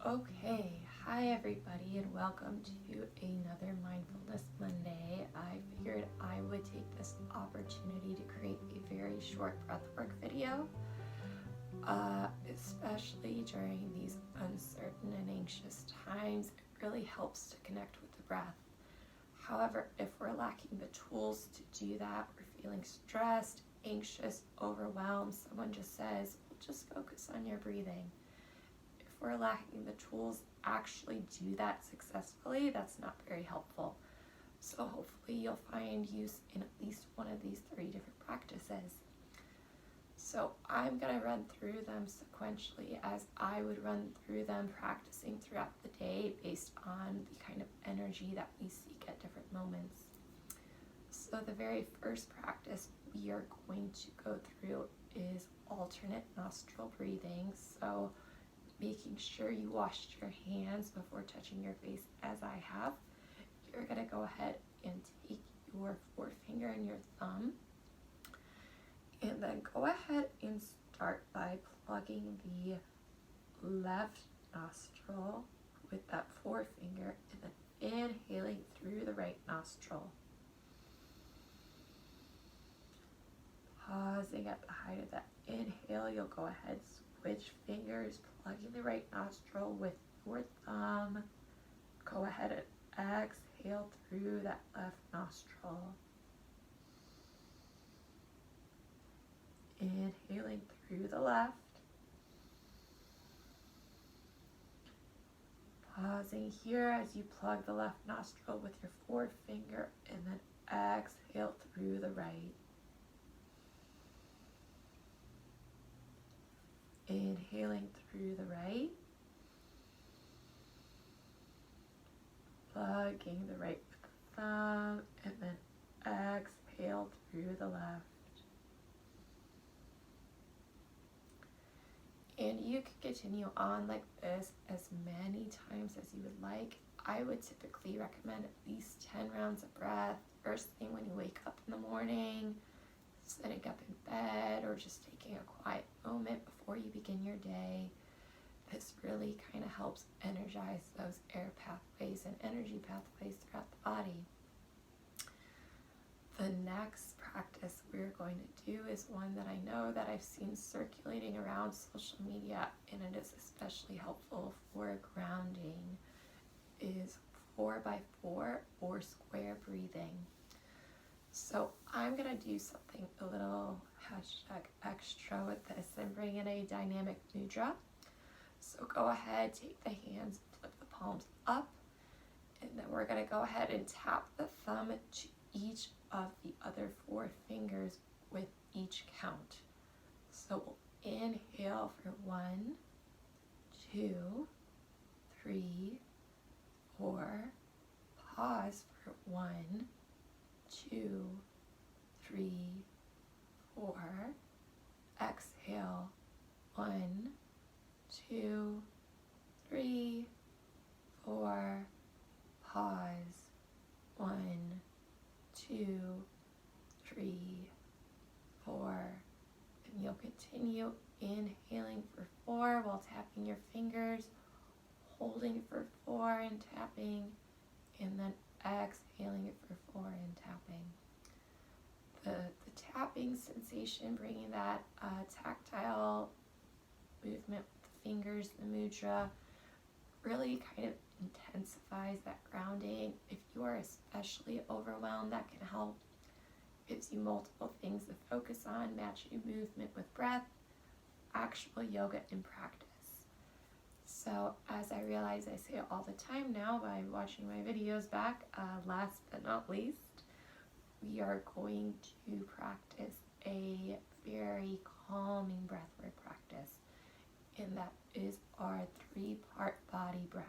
Okay, hi everybody, and welcome to another Mindfulness Monday. I figured I would take this opportunity to create a very short breathwork video, especially during these uncertain and anxious times. It really helps to connect with the breath. However, if we're lacking the tools to do that, we're feeling stressed, anxious, overwhelmed, someone just says, well, just focus on your breathing. If we're lacking the tools to actually do that successfully, that's not very helpful. So hopefully you'll find use in at least one of these 3 different practices. So I'm going to run through them sequentially as I would run through them, practicing throughout the day based on the kind of energy that we seek at different moments. So the very first practice we are going to go through is alternate nostril breathing. So making sure you washed your hands before touching your face as I have. You're going to go ahead and take your forefinger and your thumb, and then go ahead and start by plugging the left nostril with that forefinger and then inhaling through the right nostril. Pausing at the height of that inhale, you'll go ahead, switch fingers, plugging the right nostril with your thumb. Go ahead and exhale through that left nostril. Inhaling through the left. Pausing here as you plug the left nostril with your forefinger and then exhale through the right. Inhaling through the right. Plugging the right with the thumb and then exhale through the left. And you can continue on like this as many times as you would like. I would typically recommend at least 10 rounds of breath first thing when you wake up in the morning, sitting up in bed, or just taking a quiet moment before you begin your day. This really kind of helps energize those air pathways and energy pathways throughout the body. The next practice we're going to do is one that I know that I've seen circulating around social media, and it is especially helpful for grounding, is 4x4 or square breathing. So I'm going to do something a little #extra with this and bring in a dynamic mudra. So go ahead, take the hands, flip the palms up, and then we're going to go ahead and tap the thumb to each of the other 4 fingers with each count. So we'll inhale for 1, 2, 3, 4. Pause for 1, 2, 3, 4. Exhale 1, 2, 3, 4. Pause 1, 2, 3, 4. And you'll continue inhaling for 4 while tapping your fingers, holding for 4 and tapping, and then exhaling it for 4 and tapping. The tapping sensation, bringing that tactile movement with the fingers, the mudra, really kind of intensifies that grounding. If you are especially overwhelmed, that can help. Gives you multiple things to focus on, matching movement with breath, actual yoga in practice. So as I realize I say it all the time now by watching my videos back, last but not least, we are going to practice a very calming breathwork practice, and that is our 3-part body breath.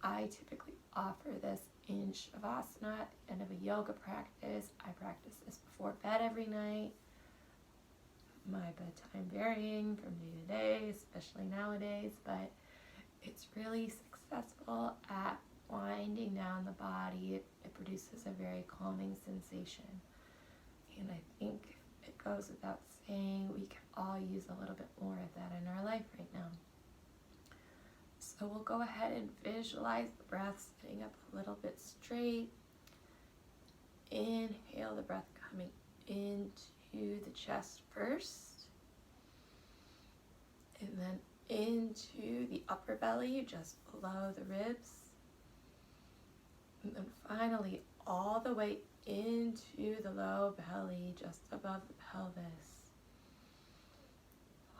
I typically offer this in Shavasana at the end of a yoga practice. I practice this before bed every night. My bedtime varying from day to day, especially nowadays, but it's really successful at winding down the body. It produces a very calming sensation. And I think it goes without saying we can all use a little bit more of that in our life right now. So we'll go ahead and visualize the breath sitting up a little bit straight. Inhale the breath coming into the chest first, and then into the upper belly, just below the ribs. And then finally, all the way into the low belly, just above the pelvis.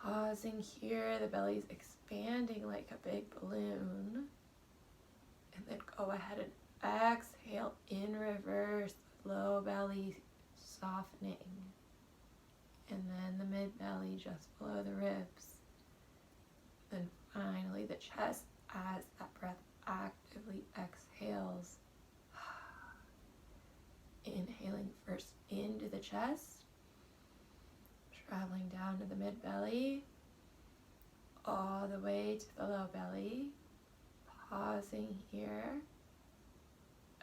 Pausing here, the belly's expanding like a big balloon. And then go ahead and exhale in reverse, low belly softening. And then the mid belly just below the ribs. Then finally the chest as that breath actively exhales. Inhaling first into the chest, traveling down to the mid belly, all the way to the low belly. Pausing here,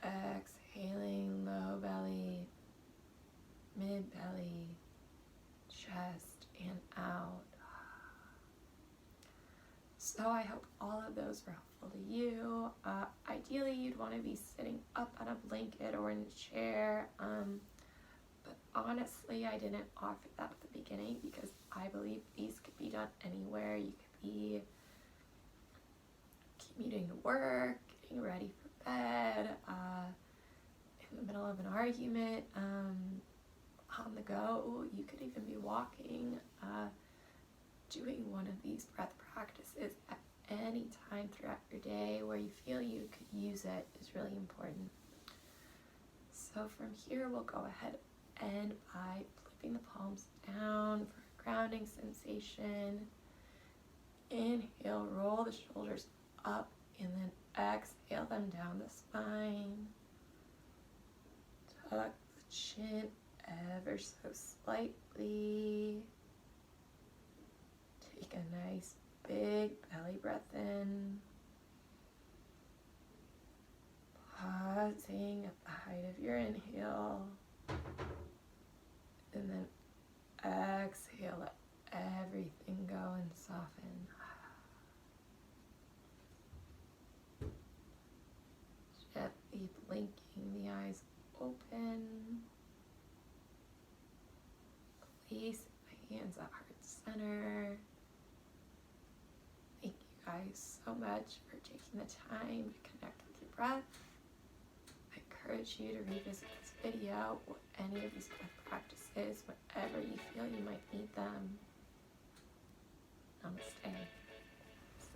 exhaling low belly, mid belly, chest, and out. So I hope all of those were helpful to you. Ideally, you'd want to be sitting up on a blanket or in a chair. But honestly, I didn't offer that at the beginning because I believe these could be done anywhere. You could be commuting to work, getting ready for bed, in the middle of an argument, on the go. You could even be walking. Doing one of these breath practices at any time throughout your day where you feel you could use it is really important. So from here, we'll go ahead and by flipping the palms down for a grounding sensation. Inhale, roll the shoulders up, and then exhale them down the spine. Tuck the chin ever so slightly. Take a nice big belly breath in. Pausing at the height of your inhale. And then exhale, let everything go and soften. Gently blinking the eyes open. Place my hands at heart center. Thank you guys so much for taking the time to connect with your breath. I encourage you to revisit this video or any of these breath practices whenever you feel you might need them. Namaste.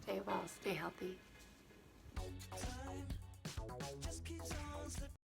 Stay well, stay healthy.